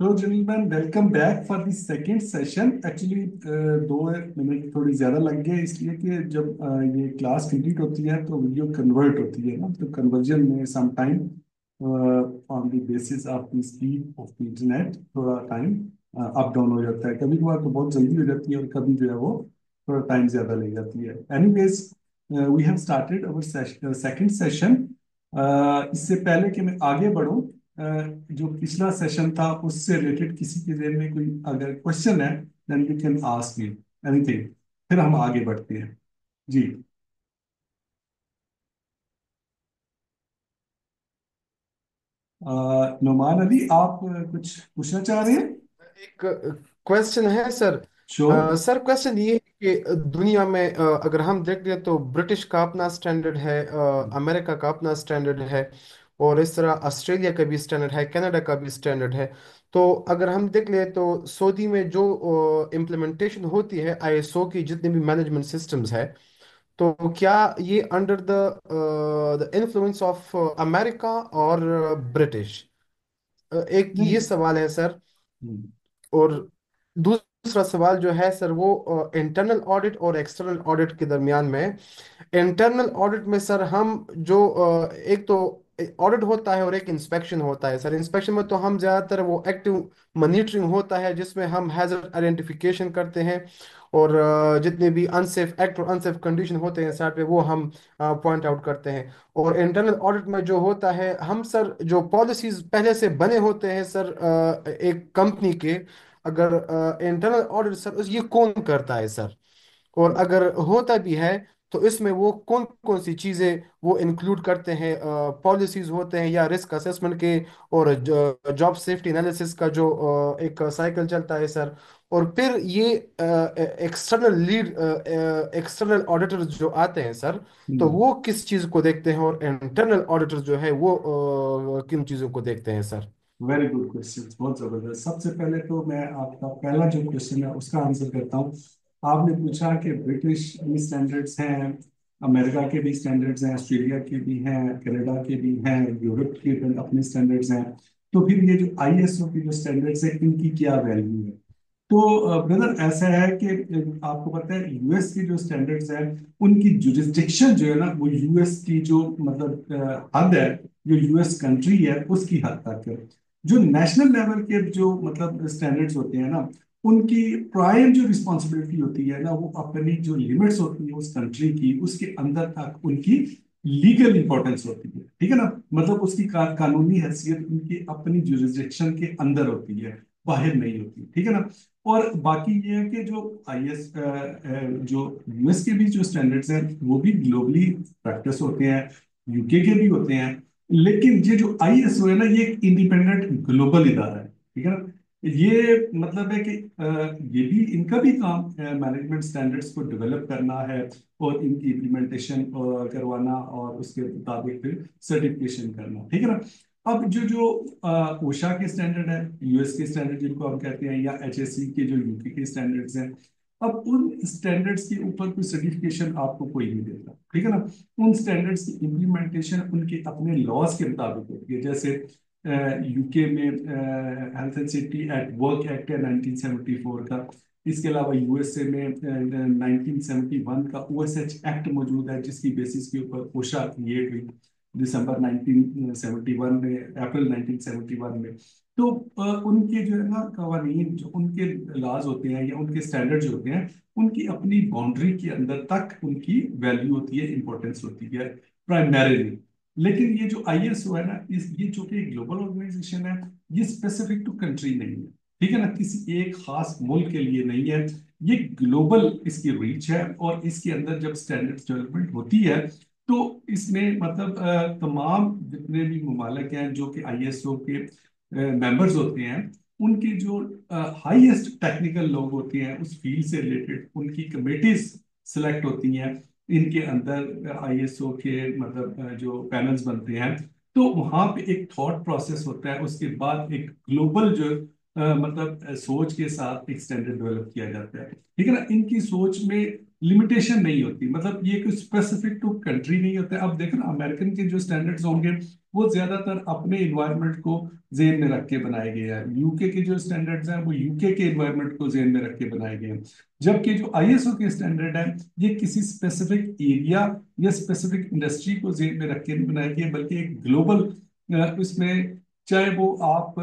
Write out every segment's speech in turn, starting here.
तो gentlemen, welcome back for the second session. Actually 2 minute थोड़ी ज़्यादा लग गए, इसलिए कि जब ये क्लास कंप्लीट होती है तो वीडियो कन्वर्ट होती है ना, तो कन्वर्जन में some time on the basis of the speed of the internet थोड़ा टाइम अप डाउन हो जाता है। कभी कभार तो बहुत जल्दी हो जाती है और कभी जो है वो थोड़ा टाइम ज़्यादा ले जाती है। Anyways, we have started our second session. इससे पहले कि मैं आगे बढ़ूं, जो पिछला सेशन था उससे रिलेटेड किसी के ज़हन में कोई अगर क्वेश्चन है, then you can ask me anything. फिर हम आगे बढ़ते हैं। जी। नुमान अली, आप कुछ पूछना चाह रहे सर, हैं? एक क्वेश्चन है सर। श्योर। सर, क्वेश्चन ये है कि दुनिया में अगर हम देख लें तो ब्रिटिश का अपना स्टैंडर्ड है, अमेरिका का अपना स्टैंडर्ड है, और इस तरह ऑस्ट्रेलिया का भी स्टैंडर्ड है, कनाडा का भी स्टैंडर्ड है। तो अगर हम देख लें तो सऊदी में जो इम्प्लीमेंटेशन होती है आईएसओ की, जितने भी मैनेजमेंट सिस्टम्स है, तो क्या ये under the influence of America और ब्रिटिश? एक नहीं। ये सवाल है सर। हम्म। और दूसरा सवाल जो है सर, वो इंटरनल ऑडिट और एक्सटर्नल ऑडिट के दरमियान में। इंटरनल ऑडिट में सर हम जो एक तो ऑडिट होता है और एक इंस्पेक्शन होता है सर। इंस्पेक्शन में तो हम ज़्यादातर वो एक्टिव मॉनिटरिंग होता है, जिसमें हम हैजर्ड आइडेंटिफिकेशन करते हैं, और जितने भी अनसेफ एक्ट और अनसेफ कंडीशन होते हैं साइड पे, वो हम पॉइंट आउट करते हैं। और इंटरनल ऑडिट में जो होता है, हम सर जो पॉलिसीज पहले से बने होते हैं सर एक कंपनी के, अगर इंटरनल ऑडिट सर ये कौन करता है सर? और अगर होता भी है तो इसमें वो कौन कौन सी चीज़ें वो इंक्लूड करते हैं? पॉलिसीज होते हैं या रिस्क असेसमेंट के, और जॉब सेफ्टी एनालिसिस का जो एक साइकिल चलता है सर। और फिर ये एक्सटर्नल लीड एक्सटर्नल ऑडिटर्स जो आते हैं सर, तो हम्म। वो किस चीज़ को देखते हैं, और इंटरनल ऑडिटर्स जो है वो किन चीज़ों को देखते हैं सर? वेरी गुड क्वेश्चन, बहुत जबरदस्त। सबसे पहले तो मैं आपका पहला जो क्वेश्चन है उसका आंसर करता हूँ। आपने पूछा कि ब्रिटिश भी स्टैंडर्ड्स हैं, अमेरिका के भी स्टैंडर्ड्स हैं, ऑस्ट्रेलिया के भी हैं, कनाडा के भी हैं, यूरोप के भी अपने स्टैंडर्ड्स हैं। तो फिर ये जो आईएसओ की जो स्टैंडर्ड्स हैं इनकी क्या वैल्यू है? तो ब्रदर, ऐसा है कि आपको पता है यूएस की जो स्टैंडर्ड्स हैं उनकी जुरिस्डिक्शन जो है ना, वो यूएस की जो मतलब हद है, जो यूएस कंट्री है उसकी हद तक है। जो नेशनल लेवल के जो मतलब स्टैंडर्ड्स होते हैं ना, उनकी प्राइम जो रिस्पॉन्सिबिलिटी होती है ना, वो अपनी जो लिमिट्स होती है उस कंट्री की, उसके अंदर तक उनकी लीगल इंपॉर्टेंस होती है। ठीक है ना? मतलब उसकी कानूनी हैसियत उनकी अपनी जुरिस्डिक्शन के अंदर होती है, बाहर नहीं होती। ठीक है ना? और बाकी ये है कि जो आईएस जो यूएस के भी जो स्टैंडर्ड्स हैं वो भी ग्लोबली प्रैक्टिस होते हैं, यूके के भी होते हैं। लेकिन ये जो आईएसओ है ना, ये एक इंडिपेंडेंट ग्लोबल इदारा है। ठीक है ना? ये मतलब है कि ये भी इनका भी काम मैनेजमेंट स्टैंडर्ड्स को डेवलप करना है और इनकी इम्प्लीमेंटेशन करवाना और उसके मुताबिक फिर सर्टिफिकेशन करना। ठीक है ना? अब जो जो ओशा के स्टैंडर्ड है, यूएस के स्टैंडर्ड जिनको हम कहते हैं, या एचएससी के जो यूके के स्टैंडर्ड्स हैं, अब उन स्टैंडर्ड्स के ऊपर कोई सर्टिफिकेशन आपको कोई नहीं देता। ठीक है ना? उन स्टैंडर्ड्स की इम्प्लीमेंटेशन उनके अपने लॉज के मुताबिक होती है। जैसे यूके में health and safety at work act है 1974 का। इसके अलावा यूएसए में 1971 का ओएसएच एक्ट मौजूद है, जिसकी बेसिस के ऊपर ओशा क्रिएट हुई दिसंबर 1971 में, अप्रैल 1971 में। तो उनके जो है ना कवानीन, जो उनके लॉज होते हैं या उनके स्टैंडर्ड जो होते हैं, उनकी अपनी बाउंड्री के अंदर तक उनकी वैल्यू होती है, इंपॉर्टेंस होती है प्राइमरीली। लेकिन ये जो आईएसओ है ना, इस ये चूंकि ग्लोबल ऑर्गेनाइजेशन है, ये स्पेसिफिक टू कंट्री नहीं है। ठीक है ना? किसी एक खास मुल्क के लिए नहीं है। ये ग्लोबल इसकी रीच है, और इसके अंदर जब स्टैंडर्ड डेवलपमेंट होती है तो इसमें मतलब तमाम जितने भी ममालिक हैं जो कि आईएसओ के मेंबर्स होते हैं, उनके जो हाईएस्ट टेक्निकल लोग होते हैं उस फील्ड से रिलेटेड, उनकी कमेटीज सिलेक्ट होती हैं। इनके अंदर आईएसओ के मतलब जो पैनल्स बनते हैं, तो वहां पे एक थॉट प्रोसेस होता है, उसके बाद एक ग्लोबल जो मतलब सोच के साथ एक स्टैंडर्ड डेवलप किया जाता है। ठीक है ना? इनकी सोच में लिमिटेशन नहीं होती, मतलब ये कोई स्पेसिफिक टू कंट्री नहीं होता है। अब देखो ना, अमेरिकन के जो स्टैंडर्ड्स होंगे वो ज्यादातर अपने इन्वायरमेंट को जेन में रख के बनाए गए हैं। यूके के जो स्टैंडर्ड्स हैं वो यूके के इन्वायरमेंट को जेन में रख के बनाए गए हैं। जबकि जो आईएसओ के स्टैंडर्ड है ये किसी स्पेसिफिक एरिया या स्पेसिफिक इंडस्ट्री को जेन में रख के नहीं बनाए गए, बल्कि एक ग्लोबल इसमें, चाहे वो आप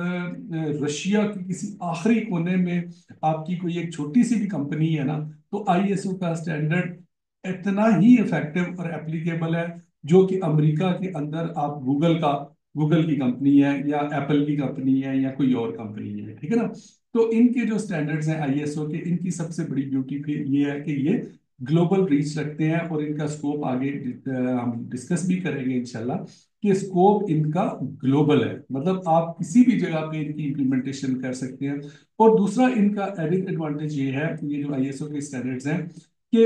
रशिया के किसी आखिरी कोने में आपकी कोई एक छोटी सी भी कंपनी है ना, तो आईएसओ का स्टैंडर्ड इतना ही इफेक्टिव और एप्लीकेबल है जो कि अमेरिका के अंदर आप गूगल की कंपनी है या एप्पल की कंपनी है या कोई और कंपनी है, ठीक है ना। तो इनके जो स्टैंडर्ड्स हैं आईएसओ के, इनकी सबसे बड़ी ब्यूटी फिर ये है कि ये ग्लोबल रीच रखते हैं, और इनका स्कोप आगे हम डिस्कस भी करेंगे इंशाल्लाह कि स्कोप इनका ग्लोबल है, मतलब आप किसी भी जगह पे इनकी इम्प्लीमेंटेशन कर सकते हैं। और दूसरा इनका एडिड एडवांटेज ये है, ये जो आईएसओ के स्टैंडर्ड्स हैं, कि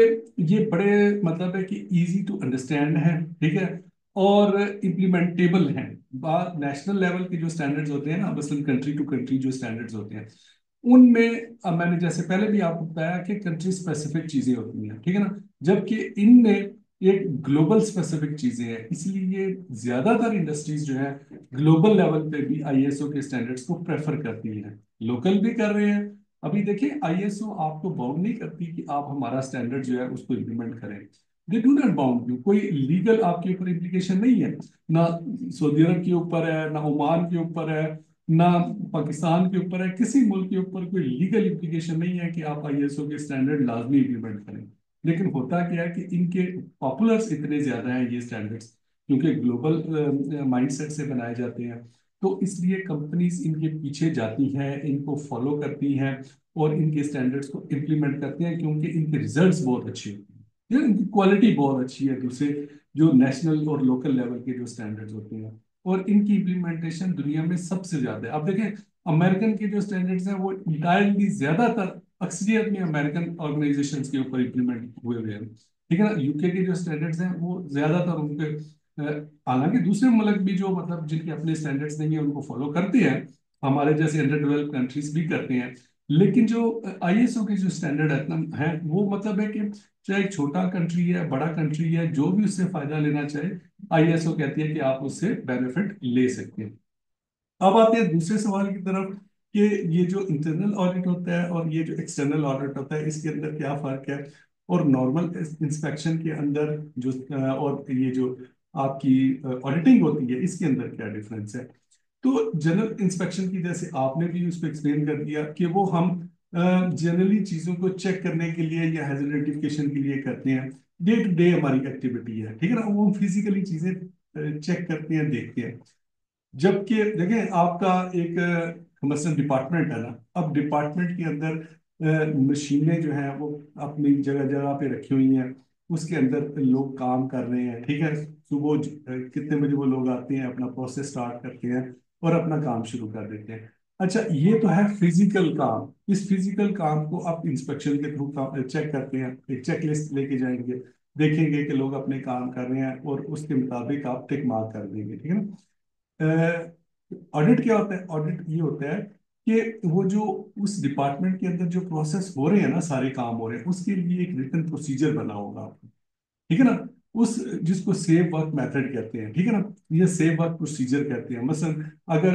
ये बड़े मतलब है कि इजी टू अंडरस्टैंड है, ठीक है, और इम्प्लीमेंटेबल हैं। बात नेशनल लेवल के जो स्टैंडर्ड्स होते हैं ना, मसलन कंट्री टू कंट्री जो स्टैंडर्ड्स होते हैं उनमें, अब मैंने जैसे पहले भी आपको बताया कि कंट्री स्पेसिफिक चीजें होती हैं, ठीक है ना, जबकि इनमें एक ग्लोबल स्पेसिफिक चीजें हैं, इसलिए ज्यादातर इंडस्ट्रीज जो है ग्लोबल लेवल पे भी आईएसओ के स्टैंडर्ड्स को प्रेफर करती हैं, लोकल भी कर रहे हैं। अभी देखिए आईएसओ आपको बाउंड नहीं करती कि आप हमारा स्टैंडर्ड जो है उसको इम्प्लीमेंट करें। They do not bound you, कोई लीगल आपके ऊपर इम्प्लीकेशन नहीं है, ना सऊदी अरब के ऊपर है, ना ओमान के ऊपर है, ना पाकिस्तान के ऊपर है, किसी मुल्क के ऊपर कोई लीगल इम्प्लीकेशन नहीं है कि आप आईएसओ के स्टैंडर्ड लाजमी इम्प्लीमेंट करें। लेकिन होता क्या है कि इनके पॉपुलर्स इतने ज्यादा हैं ये स्टैंडर्ड्स, क्योंकि ग्लोबल माइंडसेट से बनाए जाते हैं, तो इसलिए कंपनीज इनके पीछे जाती हैं, इनको फॉलो करती हैं और इनके स्टैंडर्ड्स को इम्प्लीमेंट करते हैं, क्योंकि इनके रिजल्ट्स बहुत अच्छे होते हैं, इनकी क्वालिटी बहुत अच्छी है दूसरे जो नेशनल और लोकल लेवल के जो स्टैंडर्ड्स होते हैं, और इनकी इम्प्लीमेंटेशन दुनिया में सबसे ज्यादा है। अब देखें अमेरिकन के जो स्टैंडर्ड्स हैं वो इंटायरली ज्यादातर अक्सरियत में अमेरिकन ऑर्गेनाइजेशंस के ऊपर इम्प्लीमेंट हुए हुए हैं, ठीक है ना। यूके के जो स्टैंडर्ड्स हैं वो ज्यादातर उनके हालांकि दूसरे मुल्क भी जो मतलब जिनके अपने स्टैंडर्ड्स नहीं है उनको फॉलो करते हैं, हमारे जैसे अंडर डेवलप्ड कंट्रीज भी करते हैं, लेकिन जो आईएसओ के जो स्टैंडर्ड है वो मतलब है कि चाहे एक छोटा कंट्री है बड़ा कंट्री है, जो भी उससे फायदा लेना चाहे आईएसओ कहती है कि आप उससे बेनिफिट ले सकते हैं। अब आते हैं दूसरे सवाल की तरफ कि ये जो इंटरनल ऑडिट होता है और ये जो एक्सटर्नल ऑडिट होता है इसके अंदर क्या फर्क है, और नॉर्मल इंस्पेक्शन के अंदर जो और ये जो आपकी ऑडिटिंग होती है इसके अंदर क्या डिफरेंस है। तो जनरल इंस्पेक्शन की जैसे आपने भी उसको एक्सप्लेन कर दिया कि वो हम जनरली चीजों को चेक करने के लिए या हैजर्ड आइडेंटिफिकेशन के लिए करते हैं, डे टू डे हमारी एक्टिविटी है, ठीक है ना, वो हम फिजिकली चीजें चेक करते हैं, देखते हैं। जबकि देखें आपका एक मसलन डिपार्टमेंट है ना, अब डिपार्टमेंट के अंदर मशीनें जो हैं वो अपनी जगह जगह पे रखी हुई हैं, उसके अंदर लोग काम कर रहे हैं, ठीक है, सुबह कितने बजे वो लोग आते हैं, अपना प्रोसेस स्टार्ट करते हैं और अपना काम शुरू कर देते हैं। अच्छा ये तो है फिजिकल काम, इस फिजिकल काम को आप इंस्पेक्शन के थ्रू चेक करते हैं, एक चेक लिस्ट लेके जाएंगे, देखेंगे कि लोग अपने काम कर रहे हैं और उसके मुताबिक आप टिक मार्क कर देंगे, ठीक है ना। ऑडिट क्या होता है, ऑडिट ये होता है कि वो जो उस डिपार्टमेंट के अंदर जो प्रोसेस हो रहे हैं ना, सारे काम हो रहे हैं, उसके लिए एक रिटन प्रोसीजर बना होगा आपको, ठीक है ना, उस जिसको सेव वर्क मेथड कहते हैं, ठीक है ना, ये सेव वर्क प्रोसीजर कहते हैं। मसलन अगर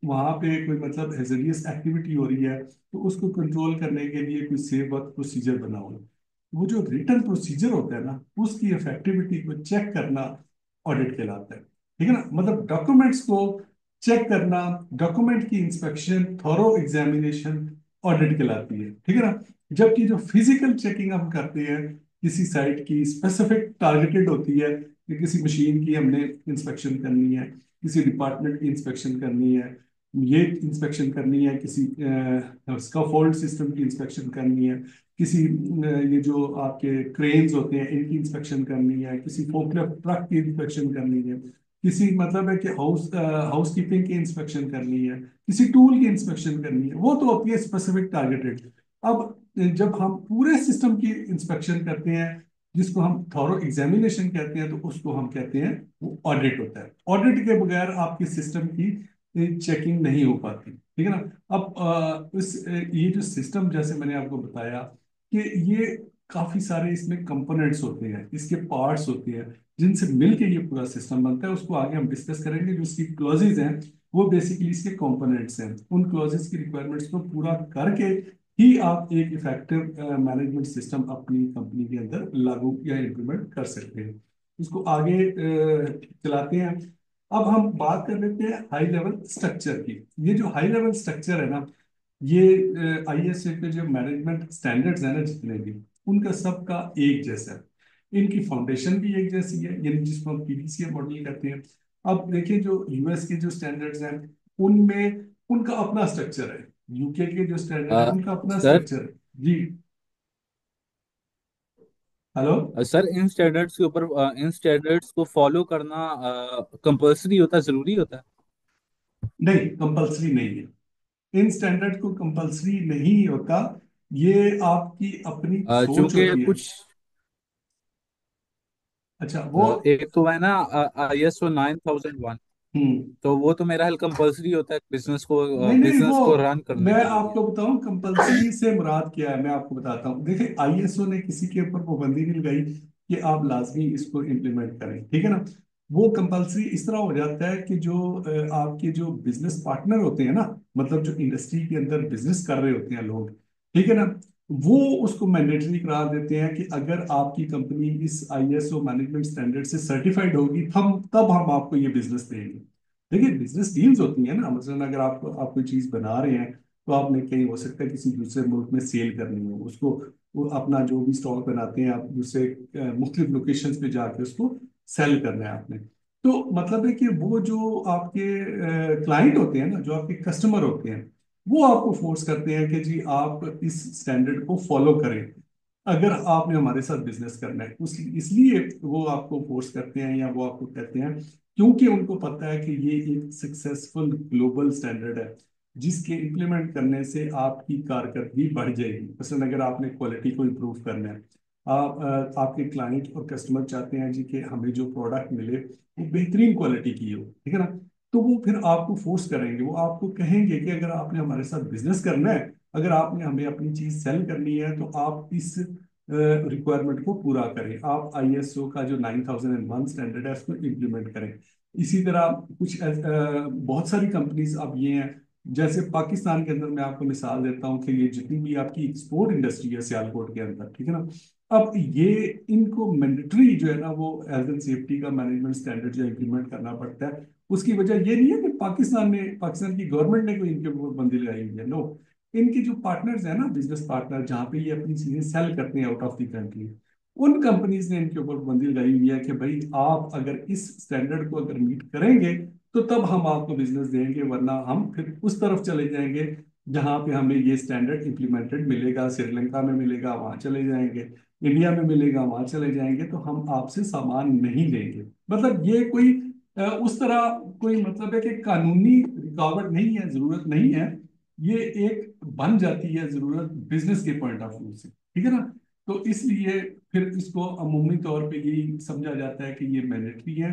वहां पे कोई मतलब हेजरियस एक्टिविटी हो रही है तो उसको कंट्रोल करने के लिए कोई सेव वर्क प्रोसीजर बना होगा, वो जो रिटन प्रोसीजर होता है ना उसकी इफेक्टिविटी को चेक करना ऑडिट कहलाता है, ठीक है ना, मतलब डॉक्यूमेंट्स को चेक करना, डॉक्यूमेंट की इंस्पेक्शन, थॉरो एग्जामिनेशन ऑडिट कहलाती है, ठीक है ना। जबकि जो फिजिकल चेकिंग हम करते हैं किसी साइट की स्पेसिफिक टारगेटेड होती है कि किसी मशीन की हमने इंस्पेक्शन करनी है, किसी डिपार्टमेंट की इंस्पेक्शन करनी है, ये इंस्पेक्शन करनी है, किसी स्कैफोल्ड सिस्टम की इंस्पेक्शन करनी है, किसी ये जो आपके क्रेन्स होते हैं इनकी इंस्पेक्शन करनी है, किसी फोकलिफ्ट ट्रक की इंस्पेक्शन करनी है, किसी मतलब है कि हाउस कीपिंग की इंस्पेक्शन करनी है, किसी टूल की इंस्पेक्शन करनी है, वो तो होती है स्पेसिफिक टारगेटेड। अब जब हम पूरे सिस्टम की इंस्पेक्शन करते हैं जिसको हम थॉरो एग्जामिनेशन कहते हैं, तो उसको हम कहते हैं वो ऑडिट होता है। ऑडिट के बगैर आपकी सिस्टम की चेकिंग नहीं हो पाती, ठीक है ना। अब ये जो सिस्टम जैसे मैंने आपको बताया कि ये काफी सारे इसमें कंपोनेंट्स होते हैं, इसके पार्ट्स होते हैं, जिनसे मिलके ये पूरा सिस्टम बनता है। उसको आगे हम डिस्कस करेंगे। जो इसकी क्लॉजेज हैं वो बेसिकली इसके कंपोनेंट्स हैं। उन क्लॉजेज की रिक्वायरमेंट्स को पूरा करके ही आप एक इफेक्टिव मैनेजमेंट सिस्टम अपनी कंपनी के अंदर लागू या इम्प्लीमेंट कर सकते हैं। उसको आगे चलाते हैं। अब हम बात कर लेते हैं हाई लेवल स्ट्रक्चर की। ये जो हाई लेवल स्ट्रक्चर है ना, ये आईएसए के जो मैनेजमेंट स्टैंडर्ड्स हैं ना जितने भी, उनका सबका एक जैसा है। इनकी फाउंडेशन भी एक जैसी है, यानी जिसको हम पीडीसीए मॉडल कहते हैं। अब देखिए जो यूएस के जो स्टैंडर्ड्स हैं, उनमें उनका अपना स्ट्रक्चर है। यूके के जो स्टैंडर्ड है उनका अपना सर स्ट्रक्चर है। जी। हेलो। सर इन स्टैंडर्ड्स के ऊपर इन स्टैंडर्ड्स को फॉलो करना कंपल्सरी होता है, जरूरी होता है? नहीं, कंपल्सरी नहीं है। इन स्टैंडर्ड को कंपल्सरी नहीं होता। ये आपकी अपनी सोच चूंकि होती है। कुछ अच्छा वो। एक तो है ना ISO 9001, हम्म। तो वो तो मेरा ख्याल कंपल्सरी होता है नहीं नहीं, वो बिजनेस को रन करने मैं के लिए। आपको बताऊं कंपलसरी से मुराद क्या है। मैं आपको बताता हूँ। देखिए आईएसओ ने किसी के ऊपर पाबंदी नहीं लगाई कि आप लाजमी इसको इम्प्लीमेंट करें, ठीक है ना। वो कंपलसरी इस तरह हो जाता है कि जो आपके जो बिजनेस पार्टनर होते हैं ना, मतलब जो इंडस्ट्री के अंदर बिजनेस कर रहे होते हैं लोग, ठीक है ना, वो उसको मैंडेटरी करार देते हैं कि अगर आपकी कंपनी इस आईएसओ मैनेजमेंट स्टैंडर्ड से सर्टिफाइड होगी, तब हम आपको ये बिजनेस देंगे। देखिए बिजनेस डील्स होती है ना, मतलब अगर आप कोई चीज बना रहे हैं, तो आपने कहीं हो सकता है किसी दूसरे मुल्क में सेल करनी हो उसको, वो अपना जो भी स्टॉक बनाते हैं आप दूसरे मुख्तलिफ लोकेशंस पे जाके उसको सेल करना है आपने। तो मतलब है कि वो जो आपके क्लाइंट होते हैं ना, जो आपके कस्टमर होते हैं, वो आपको फोर्स करते हैं कि जी आप इस स्टैंडर्ड को फॉलो करें अगर आपने हमारे साथ बिजनेस करना है। उस इसलिए वो आपको फोर्स करते हैं या वो आपको कहते हैं, क्योंकि उनको पता है कि ये एक सक्सेसफुल ग्लोबल स्टैंडर्ड है जिसके इम्प्लीमेंट करने से आपकी कारकर्दगी बढ़ जाएगी। मसलन अगर आपने क्वालिटी को इम्प्रूव करना है, आपके क्लाइंट और कस्टमर चाहते हैं जी कि हमें जो प्रोडक्ट मिले वो बेहतरीन क्वालिटी की हो, ठीक है ना, तो वो फिर आपको फोर्स करेंगे। वो आपको कहेंगे कि अगर आपने हमारे साथ बिजनेस करना है, अगर आपने हमें अपनी चीज सेल करनी है, तो आप इस रिक्वायरमेंट को पूरा करें। आप आईएसओ का जो 9001 स्टैंडर्ड है उसको इम्प्लीमेंट करें। इसी तरह कुछ बहुत सारी कंपनीज अब ये हैं, जैसे पाकिस्तान के अंदर मैं आपको मिसाल देता हूँ कि ये जितनी भी आपकी एक्सपोर्ट इंडस्ट्री है सियालकोट के अंदर, ठीक है ना, अब ये इनको मैंडेटरी जो है ना वो हेल्थ एंड सेफ्टी का मैनेजमेंट स्टैंडर्ड जो इम्प्लीमेंट करना पड़ता है। उसकी वजह ये नहीं है कि पाकिस्तान की गवर्नमेंट ने कोई इनके ऊपर बंदी लगाई हुई है, नो। इनके जो पार्टनर्स हैं ना, बिजनेस पार्टनर जहाँ पे ये अपनी चीजें सेल करते हैं आउट ऑफ द कंट्री, उन कंपनीज ने इनके ऊपर पाबंदी लगाई हुई है कि भाई आप अगर इस स्टैंडर्ड को अगर मीट करेंगे तो तब हम आपको बिजनेस देंगे, वरना हम फिर उस तरफ चले जाएंगे जहां पे हमें ये स्टैंडर्ड इंप्लीमेंटेड मिलेगा। श्रीलंका में मिलेगा, वहां चले जाएंगे। इंडिया में मिलेगा, वहां चले जाएंगे। तो हम आपसे सामान नहीं लेंगे। मतलब ये कोई उस तरह कोई मतलब है कि कानूनी रुकावट नहीं है, जरूरत नहीं है। ये एक बन जाती है जरूरत बिजनेस के पॉइंट ऑफ व्यू से, ठीक है ना। तो इसलिए फिर इसको अमूमी तौर पे यही समझा जाता है कि ये मैंडेटरी है।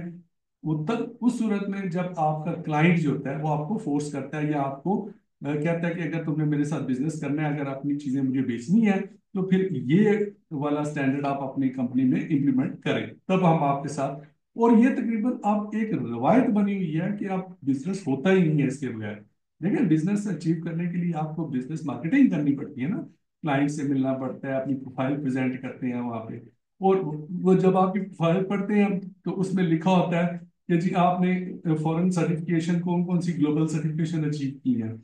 वो तब उस सूरत में जब आपका क्लाइंट जो होता है वो आपको फोर्स करता है या आपको कहता है कि अगर तुमने मेरे साथ बिजनेस करना है, अगर अपनी चीजें मुझे बेचनी है, तो फिर ये वाला स्टैंडर्ड आप अपनी कंपनी में इंप्लीमेंट करें, तब हम आपके साथ। और ये तकरीबन अब एक रवायत बनी हुई है कि आप बिजनेस होता ही नहीं है इसके बगैर। देखिए बिजनेस अचीव करने के लिए आपको बिजनेस मार्केटिंग करनी पड़ती है ना, क्लाइंट से मिलना पड़ता है, अपनी प्रोफाइल प्रेजेंट करते हैं वहां पे। और वो जब आपकी प्रोफाइल पढ़ते हैं तो उसमें लिखा होता है कि जी आपने फॉरेन सर्टिफिकेशन कौन कौन सी ग्लोबल सर्टिफिकेशन अचीव की है।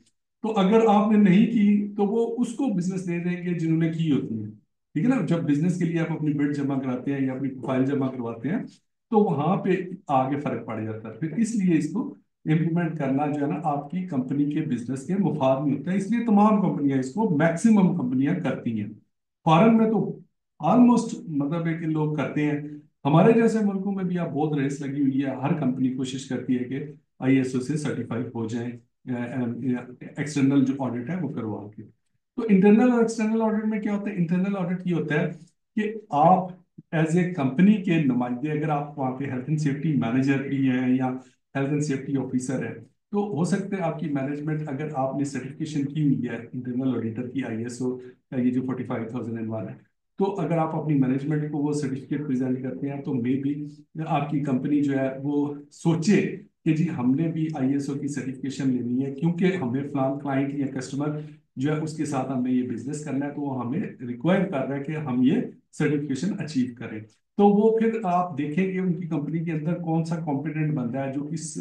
तो अगर आपने नहीं की तो वो उसको बिजनेस दे देंगे जिन्होंने की होती है, ठीक है ना। जब बिजनेस के लिए आप अपनी बिड जमा कराते हैं या अपनी प्रोफाइल जमा करवाते हैं, तो वहां पे आगे फर्क पड़ जाता है। फिर इसलिए इसको इम्प्लीमेंट करना जो है ना आपकी कंपनी के बिजनेस के मुफाद में होता है। इसलिए तमाम कंपनियां इसको, मैक्सिमम कंपनियां करती हैं। फॉरेन में तो ऑलमोस्ट मतलब है कि लोग करते हैं। हमारे जैसे मुल्कों में भी आप बहुत रेस लगी हुई है, हर कंपनी कोशिश करती है कि आईएसओ से सर्टिफाइड हो जाए, एक्सटर्नल जो ऑडिट है वो करवा के। तो इंटरनल और एक्सटर्नल ऑडिट में क्या होता है? इंटरनल ऑडिट ये होता है कि आप एज ए कंपनी के नुमाइंदे, अगर आप वहाँ पे हेल्थ एंड सेफ्टी मैनेजर भी हैं या हेल्थ एंड सेफ्टी ऑफिसर है, तो हो सकता है आपकी मैनेजमेंट, अगर आपने सर्टिफिकेशन की हुई है इंटरनल ऑडिटर की आईएसओ, ये जो 45001 है, तो अगर आप अपनी मैनेजमेंट को वो सर्टिफिकेट प्रेजेंट करते हैं तो मे बी आपकी कंपनी जो है वो सोचे कि जी हमने भी आईएसओ की सर्टिफिकेशन लेनी है, क्योंकि हमें फलान क्लाइंट या कस्टमर जो है उसके साथ हमें ये बिजनेस करना है, तो वो हमें रिक्वायर कर रहा है कि हम ये सर्टिफिकेशन अचीव करें। तो वो फिर आप देखेंगे उनकी कंपनी के अंदर कौन सा कॉम्पिटेंट बंदा है जो इस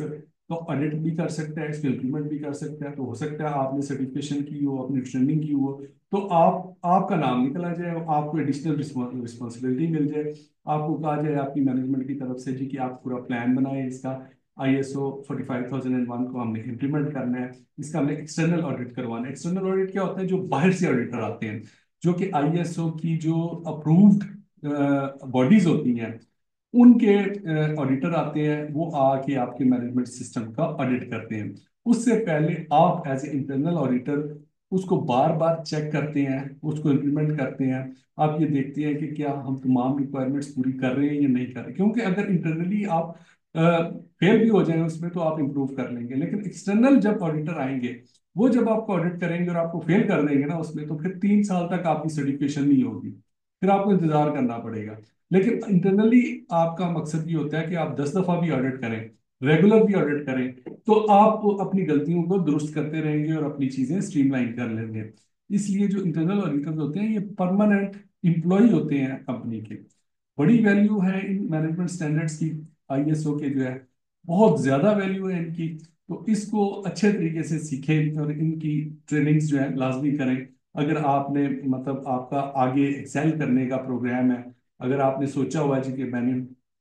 तो ऑडिट भी कर सकता है, इसको इम्प्लीमेंट भी कर सकता है। तो हो सकता है आपने सर्टिफिकेशन की हो, अपनी ट्रेनिंग की हो, तो आपका नाम निकला जाए, आपको एडिशनल रिस्पॉन्सिबिलिटी मिल जाए, आपको कहा जाए आपकी मैनेजमेंट की तरफ से जी कि आप पूरा प्लान बनाए इसका, आईएसओ 45001 को हमने इम्प्लीमेंट करना है, इसका हमने एक्सटर्नल ऑडिट करवाना है। एक्सटर्नल ऑडिट क्या होता है? जो बाहर से ऑडिटर आते हैं, जो कि आईएसओ की जो अप्रूव्ड बॉडीज होती हैं उनके ऑडिटर आते हैं, वो आके आपके मैनेजमेंट सिस्टम का ऑडिट करते हैं। उससे पहले आप एज ए इंटरनल ऑडिटर उसको बार बार चेक करते हैं, उसको इम्प्लीमेंट करते हैं। आप ये देखते हैं कि क्या हम तमाम रिक्वायरमेंट्स पूरी कर रहे हैं या नहीं कर रहे, क्योंकि अगर इंटरनली आप फेल भी हो जाए उसमें तो आप इम्प्रूव कर लेंगे, लेकिन एक्सटर्नल जब ऑडिटर आएंगे वो जब आपको ऑडिट करेंगे और आपको फेल कर देंगे ना उसमें, तो फिर 3 साल तक आपकी सर्टिफिकेशन नहीं होगी, फिर आपको इंतजार करना पड़ेगा। लेकिन इंटरनली आपका मकसद ये होता है कि आप 10 दफा भी ऑडिट करें, रेगुलर भी ऑडिट करें, तो आप अपनी गलतियों को दुरुस्त करते रहेंगे और अपनी चीजें स्ट्रीमलाइन कर लेंगे। इसलिए जो इंटरनल ऑडिटर्स होते हैं ये परमानेंट एम्प्लॉय होते हैं कंपनी के। बड़ी वैल्यू है इन मैनेजमेंट स्टैंडर्ड्स की, आईएसओ के जो है बहुत ज्यादा वैल्यू है इनकी। तो इसको अच्छे तरीके से सीखें और इनकी ट्रेनिंग्स जो है लाजमी करें। अगर आपने मतलब आपका आगे एक्सेल करने का प्रोग्राम है, अगर आपने सोचा हुआ है जी कि मैंने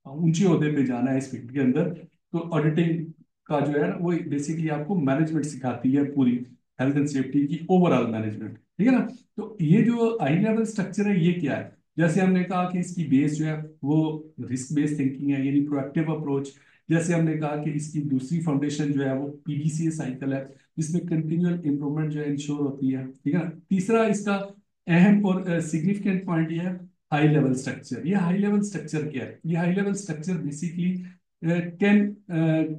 ऊंचे ओहदे पे जाना है इस फील्ड के अंदर, तो ऑडिटिंग का जो है ना वो बेसिकली आपको मैनेजमेंट सिखाती है, पूरी हेल्थ एंड सेफ्टी की ओवरऑल मैनेजमेंट, ठीक है ना। तो ये जो हाई लेवल स्ट्रक्चर है ये क्या है? जैसे हमने कहा कि इसकी बेस जो है वो रिस्क बेस्ड थिंकिंग है, यानी प्रोएक्टिव अप्रोच। जैसे हमने कहा कि इसकी दूसरी फाउंडेशन जो है वो पीडीसीए साइकिल है, जिसमें कंटिन्यूअल इंप्रूवमेंट जो है इंश्योर होती है, ठीक है ना। तीसरा इसका अहम और सिग्निफिकेंट पॉइंट ये है हाई लेवल स्ट्रक्चर। ये हाई लेवल स्ट्रक्चर क्या है? ये high level structure basically 10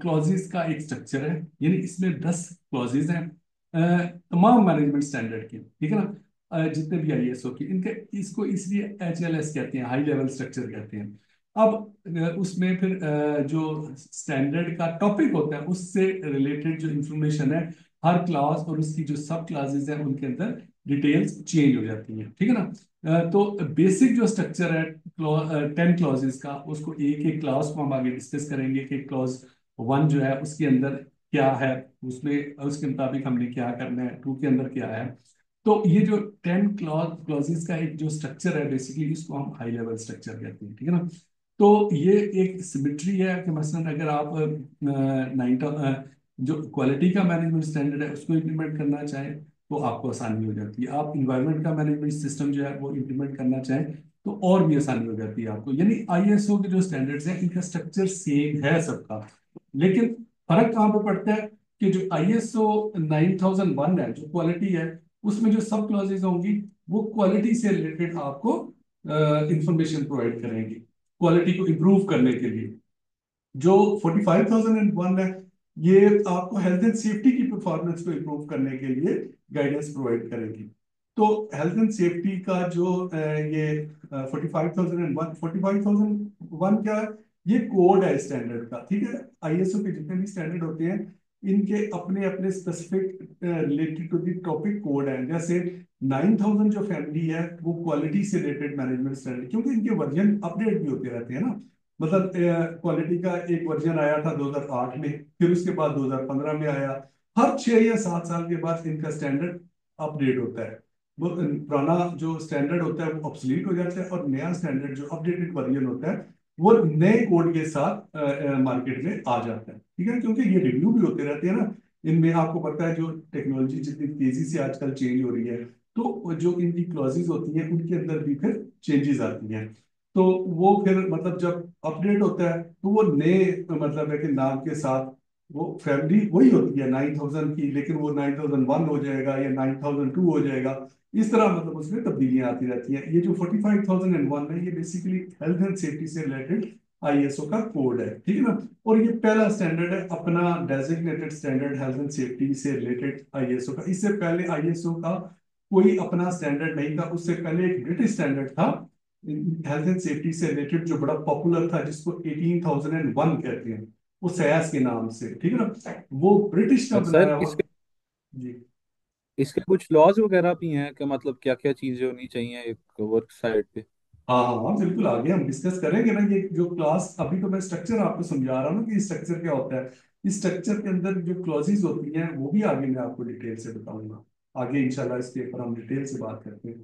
clauses का एक स्ट्रक्चर है, यानी इसमें 10 क्लॉजेज हैं तमाम मैनेजमेंट स्टैंडर्ड के, ठीक है ना। जितने भी आईएसओ के इनके, इसको इसलिए एचएलएस कहते हैं, हाई लेवल स्ट्रक्चर कहते हैं। अब उसमें फिर जो स्टैंडर्ड का टॉपिक होता है उससे रिलेटेड जो इंफॉर्मेशन है, हर क्लास और उसकी जो सब क्लासेस हैं उनके अंदर डिटेल्स चेंज हो जाती हैं, ठीक है ना। तो बेसिक जो स्ट्रक्चर है 10 क्लॉजेस का, उसको एक एक क्लास को हम आगे डिस्कस करेंगे कि क्लॉज 1 जो है उसके अंदर क्या है, उसमें उसके मुताबिक हमने क्या करना है, 2 के अंदर क्या है। तो ये जो 10 क्लॉजेस का एक जो स्ट्रक्चर है बेसिकली इसको हम हाई लेवल स्ट्रक्चर कहते हैं, ठीक है ना। तो ये एक सिमिट्री है कि मसलन अगर आप नाइन जो क्वालिटी का मैनेजमेंट स्टैंडर्ड है उसको इम्प्लीमेंट करना चाहें तो आपको आसानी हो जाती है। आप इन्वायरमेंट का मैनेजमेंट सिस्टम जो है वो इम्प्लीमेंट करना चाहें तो और भी आसानी हो जाती है आपको। यानी आईएसओ के जो स्टैंडर्ड्स हैं इनका स्ट्रक्चर सेम है सबका, लेकिन फर्क कहाँ पे पड़ता है कि जो आईएसओ 9001 है जो क्वालिटी है, उसमें जो सब क्लॉजेज होंगी वो क्वालिटी से रिलेटेड आपको इंफॉर्मेशन प्रोवाइड करेंगी क्वालिटी को इम्प्रूव करने के लिए। जो 45001 है ये आपको हेल्थ एंड सेफ्टी की परफॉर्मेंस को इम्प्रूव करने के लिए गाइडेंस प्रोवाइड करेगी। तो हेल्थ एंड सेफ्टी का जो ये 45001 क्या है? ये कोड है स्टैंडर्ड का, ठीक है। आईएसओ के जितने भी स्टैंडर्ड होते हैं इनके अपने अपने specific related to the topic code है। जैसे 9000 जो फैमिली है वो क्वालिटी से रिलेटेड मैनेजमेंट स्टैंडर्ड, क्योंकि इनके वर्जन अपडेट भी होते रहते हैं ना। मतलब क्वालिटी का एक वर्जन आया था 2008 में, फिर उसके बाद 2015 में आया। हर 6 या 7 साल के बाद इनका स्टैंडर्ड अपडेट होता है। वो पुराना जो स्टैंडर्ड होता है वो ऑब्सलीट हो जाता है और नया स्टैंडर्ड जो अपडेटेड वर्जन होता है वो नए कोड के साथ मार्केट में आ जाता है, ठीक है। क्योंकि ये रिव्यू भी होते रहते हैं ना इनमें। आपको पता है जो टेक्नोलॉजी जितनी तेजी से आजकल चेंज हो रही है, तो जो इनकी क्लॉजेज होती हैं उनके अंदर भी फिर चेंजेस आती हैं। तो वो फिर मतलब जब अपडेट होता है तो वो नए मतलब है कि नाम के साथ वो फैमिली वही होती है 9000 की, लेकिन वो 9001 हो जाएगा या 9002 हो जाएगा। इस तरह मतलब उसमें तब्दीलियां आती रहती हैं। ये जो 45001 है ये बेसिकली हेल्थ एंड सेफ्टी से रिलेटेड आईएसओ का कोड है, ठीक है ना। और ये पहला स्टैंडर्ड है अपना designated standard health and safety से रिलेटेड आईएसओ का। इससे पहले आईएसओ का कोई अपना स्टैंडर्ड नहीं था, उससे पहले एक ब्रिटिश स्टैंडर्ड था हेल्थ एंड सेफ्टी से रिलेटेड जो बड़ा पॉपुलर था, जिसको 18001 कहते हैं, वो सयास के नाम से, ठीक है ना, वो ब्रिटिश का और सर बनाया हुआ। इसके जी। इसके कुछ लॉज वगैरह भी हैं कि मतलब क्या क्या चीजें होनी चाहिए एक वर्क साइट पे? हाँ हाँ हाँ, बिल्कुल, आगे हम डिस्कस करेंगे ना। ये जो क्लास, अभी तो मैं स्ट्रक्चर आपको समझा रहा हूँ ना कि स्ट्रक्चर क्या होता है। इस स्ट्रक्चर के अंदर जो क्लॉजेज होती हैं वो भी आगे मैं आपको डिटेल से बताऊंगा। आगे इंशाल्लाह इसके ऊपर हम डिटेल से बात करते हैं,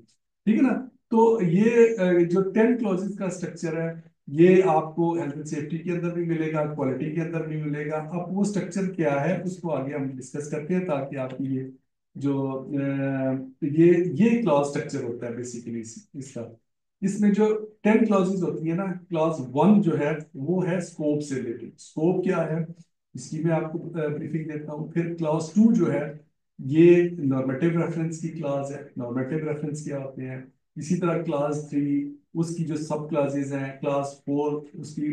ठीक है ना। तो ये जो 10 क्लॉजेज का स्ट्रक्चर है, ये आपको हेल्थ एंड सेफ्टी के अंदर भी मिलेगा, क्वालिटी के अंदर भी मिलेगा। अब वो स्ट्रक्चर क्या है उसको आगे हम डिस्कस करते हैं, ताकि आपकी ये जो ये क्लॉज स्ट्रक्चर होता है बेसिकली इसका। इसमें जो 10 क्लॉजेज होती है ना, क्लॉज 1 जो है वो है स्कोप से रिलेटेड। स्कोप क्या है, इसकी मैं आपको ब्रीफिंग देता हूँ। फिर क्लॉज 2 जो है, ये नॉर्मेटिव रेफरेंस की क्लॉज है। नॉर्मेटिव रेफरेंस क्या होते हैं? इसी तरह क्लास 3, उसकी जो सब क्लासेज हैं, क्लास 4 उसकी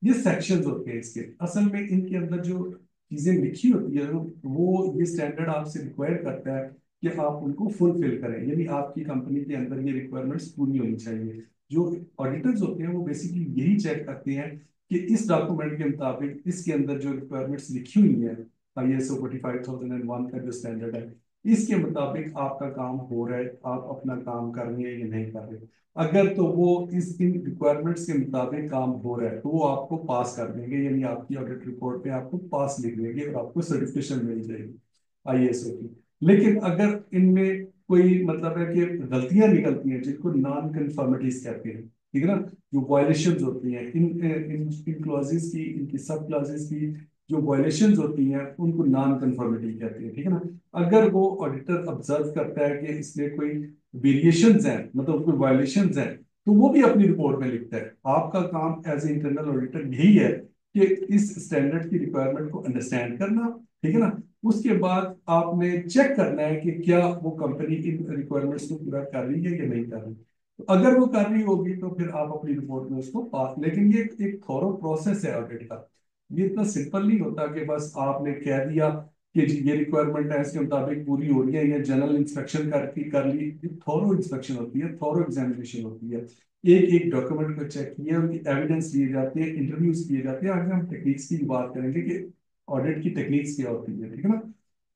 ये सेक्शंस होते हैं इसके। असल में इनके अंदर जो चीजें लिखी होती है वो ये स्टैंडर्ड आपसे रिक्वायर करता है कि आप उनको फुलफिल करें, यानी आपकी कंपनी के अंदर ये रिक्वायरमेंट्स पूरी होनी चाहिए। जो ऑडिटर्स होते हैं वो बेसिकली यही चेक करते हैं कि इस डॉक्यूमेंट के मुताबिक इसके अंदर जो रिक्वायरमेंट्स लिखी हुई है, ISO 45001 का जो स्टैंडर्ड है, इसके मुताबिक आपका काम हो रहा है, आप अपना काम कर रहे हैं या नहीं कर रहे। अगर तो वो इन रिक्वायरमेंट्स के मुताबिक काम हो रहा है तो वो आपको पास कर देंगे, यानी आपकी ऑडिट रिपोर्ट पे आपको पास लिख देंगे और आपको सर्टिफिकेशन मिल जाएगी ISO की। लेकिन अगर इनमें कोई मतलब है कि गलतियां निकलती हैं, जिनको नॉन कन्फर्मिटीज कहते हैं, ठीक है ना, जो वायलेशंस होती हैं इन इन इन क्लॉजेस की, इनकी सब क्लॉजेस की जो वायलेशंस होती हैं उनको नॉन कन्फर्मिटी कहते हैं, ठीक है ना। अगर वो ऑडिटर ऑब्जर्व करता है कि इसमें कोई वेरिएशंस हैं, मतलब कोई वायलेशंस हैं, तो वो भी अपनी रिपोर्ट में लिखता है। आपका काम एज ए इंटरनल ऑडिटर यही है कि इस स्टैंडर्ड की रिक्वायरमेंट को अंडरस्टैंड करना, ठीक है ना। उसके बाद आपने चेक करना है कि क्या वो कंपनी इन रिक्वायरमेंट्स को पूरा कर रही है या नहीं कर रही। तो अगर वो कर रही होगी तो फिर आप अपनी रिपोर्ट में उसको पास, लेकिन ये एक थॉरो प्रोसेस है ऑडिट का। ये इतना सिंपल नहीं होता कि बस आपने कह दिया कि जी ये रिक्वायरमेंट है, इसके मुताबिक पूरी हो रही है, या जनरल इंस्पेक्शन करके कर ली। ये थॉरो इंस्पेक्शन होती है, थॉरो एग्जामिनेशन होती है। एक एक डॉक्यूमेंट को चेक किया, उनकी एविडेंस लिए जाते हैं, इंटरव्यूज किए जाते हैं। आगे हम टेक्निक्स की बात करेंगे कि ऑडिट की टेक्निक्स क्या होती है, ठीक है ना।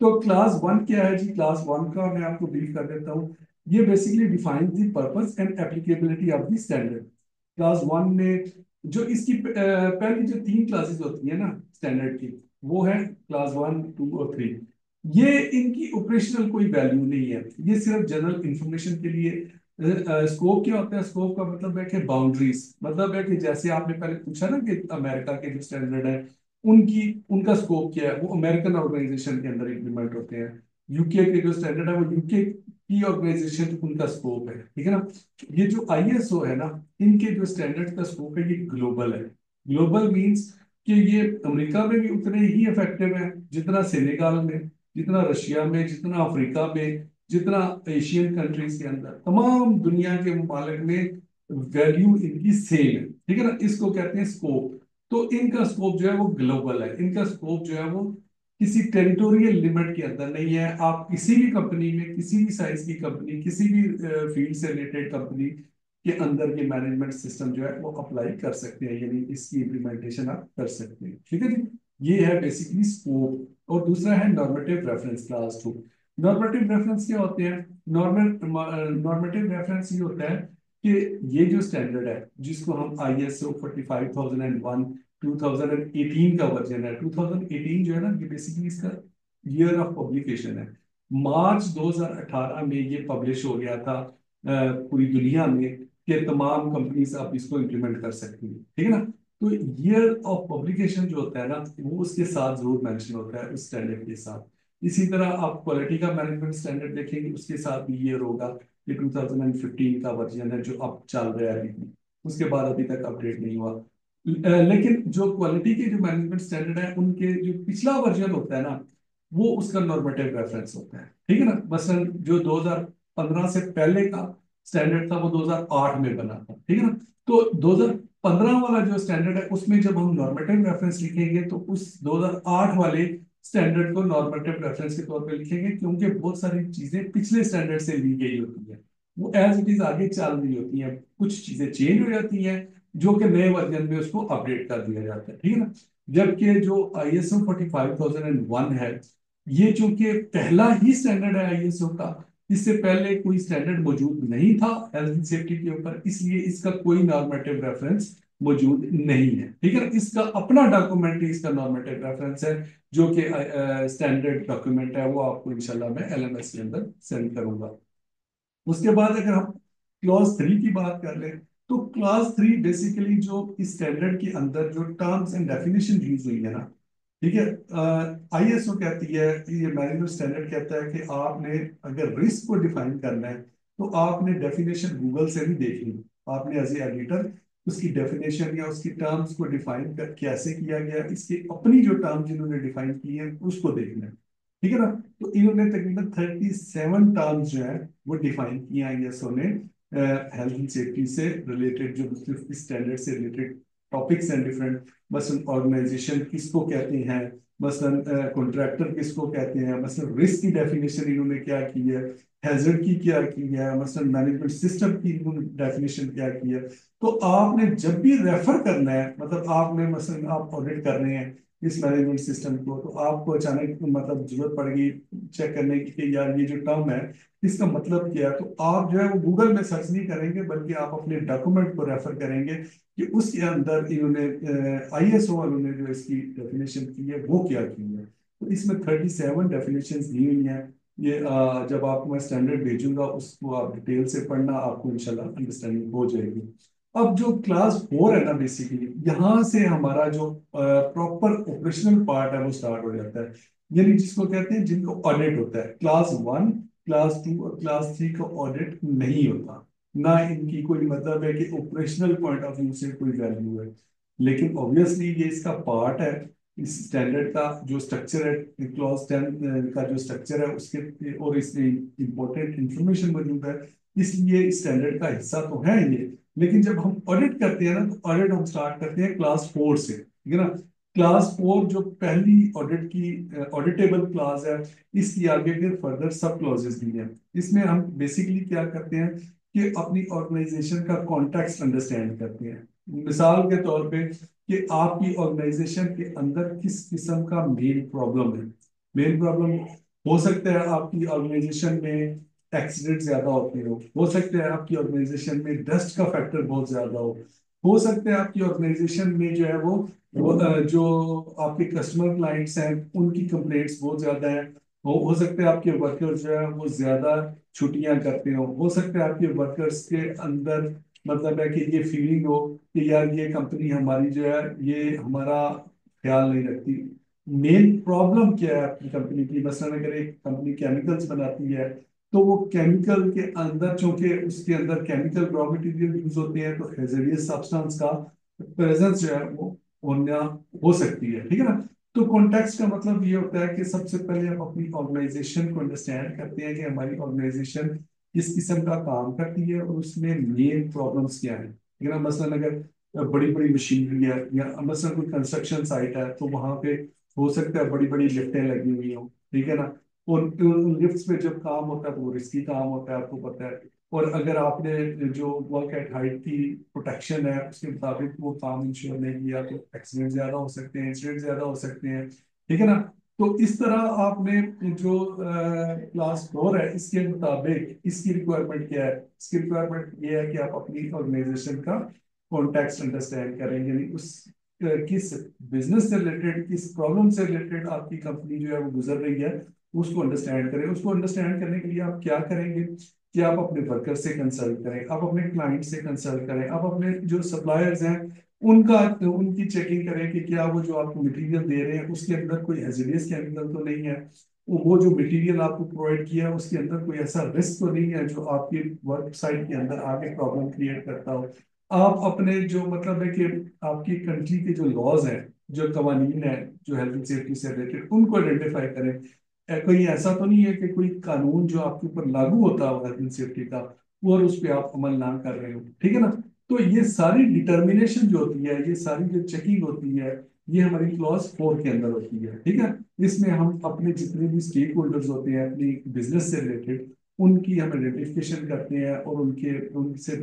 तो क्लास 1 क्या है जी? क्लास 1 का मैं आपको ब्रीफ कर देता हूँ। ये basically defines the purpose and applicability of the standard. Class 1 में जो इसकी पहली जो 3 क्लासेस होती है ना स्टैंडर्ड की, वो है क्लास 1, 2 और 3। ये इनकी ऑपरेशनल कोई वैल्यू नहीं है, ये सिर्फ जनरल इंफॉर्मेशन के लिए। स्कोप क्या होता है? स्कोप का मतलब है कि बाउंड्रीज, मतलब है कि जैसे आपने पहले पूछा ना कि अमेरिका के जो स्टैंडर्ड है, उनकी उनका स्कोप क्या है, वो अमेरिकन ऑर्गेनाइजेशन के अंदर इम्प्लीमेंट होते हैं। यूके के जो स्टैंडर्ड है वो यूके की ऑर्गेनाइजेशन, उनका स्कोप है, ठीक है ना। ये जो ISO है ना, इनके जो स्टैंडर्ड का स्कोप है ये ग्लोबल है। ग्लोबल मींस कि ये अमेरिका में भी उतने ही इफेक्टिव है जितना सेनेगाल में, जितना रशिया में, जितना अफ्रीका में, जितना एशियन कंट्रीज के अंदर, तमाम दुनिया के मुमालिक में वैल्यू इनकी सेम है, ठीक है ना। इसको कहते हैं स्कोप। तो इनका स्कोप जो है वो ग्लोबल है। इनका स्कोप जो है वो किसी टेरिटोरियल लिमिट के अंदर नहीं है। आप किसी भी कंपनी में, किसी भी साइज की कंपनी, किसी भी फील्ड से रिलेटेड कंपनी के अंदर ये मैनेजमेंट सिस्टम जो है वो अप्लाई कर सकते हैं, यानी इसकी इम्प्लीमेंटेशन आप कर सकते हैं, ठीक है जी। ये है बेसिकली स्कोप। और दूसरा है normative reference, class 2। Normative reference क्या होते हैं? नॉर्मेटिव रेफरेंस ये होता है कि ये जो स्टैंडर्ड है, जिसको हम ISO 45001 2018 का वर्जन है। 2018 जो है ना, ये बेसिकली इसका ईयर ऑफ पब्लिकेशन है। मार्च 2018 में ये पब्लिश हो गया था पूरी दुनिया में कि तमाम कंपनीज आप इसको इम्प्लीमेंट कर सकती हैं, ठीक है ना। तो ईयर ऑफ पब्लिकेशन जो होता है ना, वो उसके साथ जरूर मेंशन होता है, उस स्टैंडर्ड के साथ। इसी तरह आप क्वालिटी का मैनेजमेंट स्टैंडर्ड देखेंगे, उसके साथ भी ईयर होगा। ये 2015 का वर्जन है जो अब चल रहा है अभी। उसके बाद अभी तक अपडेट नहीं हुआ। लेकिन जो क्वालिटी के जो मैनेजमेंट स्टैंडर्ड है, उनके जो पिछला वर्जन होता है ना, वो उसका नॉर्मेटिव रेफरेंस होता है, ठीक है ना। मसलन जो 2015 से पहले का स्टैंडर्ड था वो 2008 में बना था, ठीक है ना। तो 2015 वाला जो स्टैंडर्ड है उसमें जब हम नॉर्मेटिव रेफरेंस लिखेंगे तो उस 2008 वाले स्टैंडर्ड को नॉर्मेटिव रेफरेंस के तौर पे लिखेंगे, क्योंकि बहुत सारी चीजें पिछले स्टैंडर्ड से ली गई होती है। वो एज इट इज आगे चल रही होती हैं, कुछ चीजें चेंज हो जाती हैं जो कि नए वर्जन में उसको अपडेट कर दिया जाता है, ठीक है ना। जबकि जो ISO 45001 है, ये चूंकि पहला ही स्टैंडर्ड है ISO का, इससे पहले कोई स्टैंडर्ड मौजूद नहीं था हेल्थ एंड सेफ्टी के ऊपर, इसलिए इसका कोई नॉर्मेटिव रेफरेंस मौजूद नहीं है, ठीक है ना। इसका अपना डॉक्यूमेंट ही इसका नॉर्मेटिव रेफरेंस है, जो कि स्टैंडर्ड डॉक्यूमेंट है, वो आपको इंशाल्लाह मैं LMS के अंदर सेंड करूंगा। उसके बाद अगर हम क्लॉज 3 की बात कर लें, तो क्लॉज 3 बेसिकली जो इस स्टैंडर्ड के अंदर जो टर्म्स एंड डेफिनेशन यूज हुई है ना, ठीक है, ISO कहती है, ये मैनेजमेंट स्टैंडर्ड कहता है कि आपने अगर रिस्क को डिफाइन करना है तो आपने डेफिनेशन गूगल से भी देख ली, आपने एज ए एडिटर उसकी डेफिनेशन या उसकी टर्म्स को डिफाइन कर कैसे किया गया, इसकी अपनी जो टर्म्स जिन्होंने डिफाइन की है उसको देखना है, ठीक है ना। तो इन्होंने तकरीबन 37 टर्म्स जो है वो डिफाइन किया है ISO ने हेल्थ एंड सेफ्टी से रिलेटेड, जो मुख्तलिफ स्टैंडर्ड से रिलेटेड टॉपिक्स हैं डिफरेंट। मसलन ऑर्गेनाइजेशन किसको कहते हैं, मसलन कॉन्ट्रैक्टर किसको कहते हैं, मसलन रिस्क की डेफिनेशन इन्होंने क्या की है, हैजर्ड की क्या की है, मसलन मैनेजमेंट सिस्टम की इन्होंने डेफिनेशन क्या की है। तो आपने जब भी रेफर करना है, मतलब आपने मसलन आप ऑडिट कर रहे हैं इस मैनेजमेंट सिस्टम को, तो आपको अचानक मतलब जरूरत पड़ गई चेक करने की कि यार ये जो टर्म है इसका मतलब क्या है, तो आप जो है वो गूगल में सर्च नहीं करेंगे, बल्कि आप अपने डॉक्यूमेंट को रेफर करेंगे कि उसके अंदर इन्होंने ISO वालों ने जो इसकी डेफिनेशन की है वो क्या की है। तो इसमें 37 डेफिनेशन दी हुई हैं। ये जब आपको मैं स्टैंडर्ड भेजूंगा उसको आप डिटेल से पढ़ना, आपको इंशाल्लाह अंडरस्टैंडिंग हो जाएगी। अब जो क्लास 4 है ना, बेसिकली यहाँ से हमारा जो प्रॉपर ऑपरेशनल पार्ट है वो स्टार्ट हो जाता है, यानी जिसको कहते हैं जिनको ऑडिट होता है। क्लास 1, क्लास 2 और क्लास 3 का ऑडिट नहीं होता, ना इनकी कोई मतलब है कि ऑपरेशनल पॉइंट ऑफ व्यू से कोई वैल्यू है, लेकिन ऑब्वियसली ये इसका पार्ट है। इस स्टैंडर्ड का जो स्ट्रक्चर है, क्लास 10 का जो स्ट्रक्चर है उसके, और इसमें इंपॉर्टेंट इंफॉर्मेशन मौजूद है, इसलिए स्टैंडर्ड का हिस्सा तो है ये। लेकिन जब हम ऑडिट करते हैं ना, तो ऑडिट हम स्टार्ट करते हैं क्लास 4 से, ठीक है ना। क्लास 4 जो पहली ऑडिट की ऑडिटेबल क्लास है, इसकी आगे फिर फर्दर सब क्लॉजेस भी हैं। इसमें हम बेसिकली क्या करते हैं कि अपनी ऑर्गेनाइजेशन का कॉन्टेक्स्ट अंडरस्टैंड करते हैं। मिसाल के तौर पे कि आपकी ऑर्गेनाइजेशन के अंदर किस किस्म का मेन प्रॉब्लम है। मेन प्रॉब्लम हो सकता है आपकी ऑर्गेनाइजेशन में एक्सीडेंट ज्यादा होते हो सकता है आपकी ऑर्गेनाइजेशन में डस्ट का फैक्टर बहुत ज्यादा हो सकता है आपकी ऑर्गेनाइजेशन में जो है वो जो आपके कस्टमर क्लाइंट्स हैं उनकी कंप्लेंट्स बहुत ज्यादा है। हो सकता है आपके वर्कर्स जो है वो ज्यादा छुट्टियां करते हो सकता है आपके वर्कर्स के अंदर मतलब है कि ये फीलिंग हो कि यार ये कंपनी हमारी जो है ये हमारा ख्याल नहीं रखती। मेन प्रॉब्लम क्या है आपकी कंपनी की, मसलन अगर एक कंपनी केमिकल्स बनाती है, तो वो केमिकल के अंदर चूंकि उसके अंदर केमिकल रॉ मटेरियल यूज होते हैं, तो हेजेरियस सब्सटेंस का प्रेजेंस जो है वो होना हो सकती है, ठीक है ना। तो कॉन्टेक्स्ट का मतलब ये होता है कि सबसे पहले हम अपनी ऑर्गेनाइजेशन को अंडरस्टैंड करते हैं कि हमारी ऑर्गेनाइजेशन किस किस्म का काम करती है और उसमें मेन प्रॉब्लम्स क्या है, ठीक है ना। मसलन अगर बड़ी बड़ी मशीनरी है या मसलन कोई कंस्ट्रक्शन साइट है, तो वहां पे हो सकता है बड़ी बड़ी लिफ्टें लगी हुई हो, ठीक है ना। और उन लिफ्ट्स पे जब काम होता है तो वो रिस्की काम होता है, आपको पता है। और अगर आपने जो वर्क एट हाइट की प्रोटेक्शन है उसके मुताबिक वो काम इंश्योर नहीं किया, तो एक्सीडेंट ज्यादा हो सकते हैं, इंसिडेंट ज्यादा हो सकते हैं, ठीक है ना। तो इस तरह आपने जो क्लास 4 है इसके मुताबिक इसकी रिक्वायरमेंट क्या है, इसकी रिक्वायरमेंट ये है कि आप अपनी ऑर्गेनाइजेशन का कॉन्टेक्स्ट अंडरस्टैंड करें, यानी उस किस बिजनेस से रिलेटेड, किस प्रॉब्लम से रिलेटेड आपकी कंपनी जो है वो गुजर रही है, उसको अंडरस्टैंड करें। उसको अंडरस्टैंड करने के लिए आप क्या करेंगे कि आप अपने वर्कर से कंसल्ट करें, आप अपने क्लाइंट से कंसल्ट करें, आप अपने जो सप्लायर्स हैं उनका उनकी चेकिंग करें कि क्या वो जो आपको मटेरियल दे रहे हैं उसके अंदर कोई हेजिलियस केमिकल तो नहीं है, वो जो मटेरियल आपको प्रोवाइड किया है उसके अंदर कोई ऐसा रिस्क तो नहीं है जो आपकी वर्क साइट के अंदर आगे प्रॉब्लम क्रिएट करता हो। आप अपने जो मतलब है कि आपकी कंट्री के जो लॉज हैं, जो कवानीन है जो हेल्थ एंड सेफ्टी से रिलेटेड, उनको आइडेंटिफाई करें। कोई ऐसा तो नहीं है कि कोई कानून जो आपके ऊपर लागू होता हो हेल्थ एंड सेफ्टी का, वो और उस पर आप अमल ना कर रहे हो, ठीक है ना। तो ये सारी डिटर्मिनेशन जो होती है, ये सारी जो चेकिंग होती है, ये हमारी क्लॉज 4 के अंदर होती है, ठीक है। इसमें हम अपने जितने भी स्टेक होल्डर्स होते हैं अपनी बिजनेस से रिलेटेड उनकी हम आइडेंटिफिकेशन करते हैं और उनके उनसे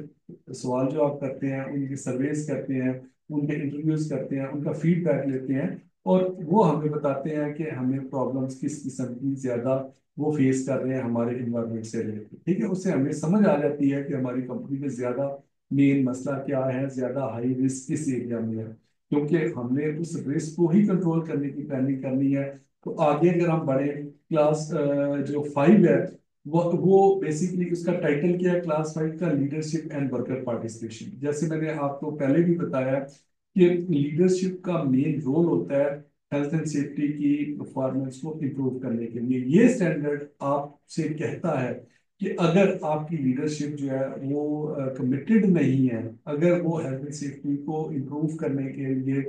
सवाल जवाब करते हैं, उनके सर्वेस करते हैं, उनके इंटरव्यूज करते हैं, उनका फीडबैक लेते हैं, और वो हमें बताते हैं कि हमें प्रॉब्लम्स किस किस्म की ज्यादा वो फेस कर रहे हैं हमारे इन्वायरमेंट से रिलेटेड। ठीक है, उससे हमें समझ आ जाती है कि हमारी कंपनी में ज्यादा मेन मसला क्या है, ज्यादा हाई रिस्क किस एरिया में है। क्योंकि हमने उस रिस्क को ही कंट्रोल करने की प्लानिंग करनी है। तो आगे अगर हम बढ़े, क्लास जो 5 है, वो बेसिकली उसका टाइटल क्या है, क्लास 5 का, लीडरशिप एंड वर्कर पार्टिसिपेशन। जैसे मैंने आपको पहले भी बताया कि लीडरशिप का मेन रोल होता है हेल्थ एंड सेफ्टी की परफॉर्मेंस को इम्प्रूव करने के लिए। ये स्टैंडर्ड आपसे कहता है कि अगर आपकी लीडरशिप जो है वो कमिटेड नहीं है, अगर वो हेल्थ एंड सेफ्टी को इम्प्रूव करने के लिए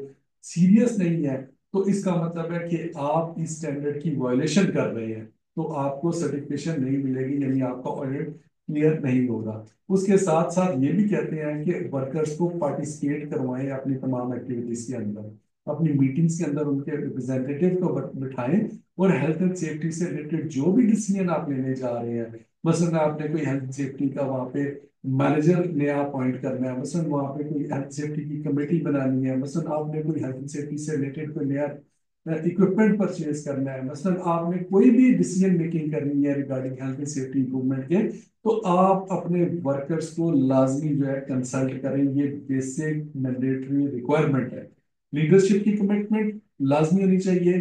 सीरियस नहीं है, तो इसका मतलब है कि आप इस स्टैंडर्ड की वायलेशन कर रहे हैं, तो आपको सर्टिफिकेशन नहीं मिलेगी, यानी आपका ऑडिट क्लियर नहीं होगा। उसके साथ साथ ये भी कहते हैं कि वर्कर्स को पार्टिसिपेट करवाएं अपनी तमाम एक्टिविटीज के अंदर, अपनी मीटिंग्स के अंदर उनके रिप्रेजेंटेटिव को बिठाएं, और हेल्थ एंड सेफ्टी से रिलेटेड जो भी डिसीजन आप लेने जा रहे हैं, मसलन आपने कोई हेल्थ सेफ्टी का वहाँ पे मैनेजर नया अपॉइंट करना है, मसलन वहाँ पे कोई हेल्थ सेफ्टी की कमेटी बनानी है, मसलन आपने कोई हेल्थ सेफ्टी से रिलेटेड कोई नया इक्विपमेंट परचेज करना है, मसलन आपने कोई भी डिसीजन मेकिंग करनी है regarding health and safety improvement के, तो आप अपने वर्कर्स को लाजमी जो है कंसल्ट करें। ये बेसिक मैंडेटरी रिक्वायरमेंट है। लीडरशिप की कमिटमेंट लाजमी होनी चाहिए।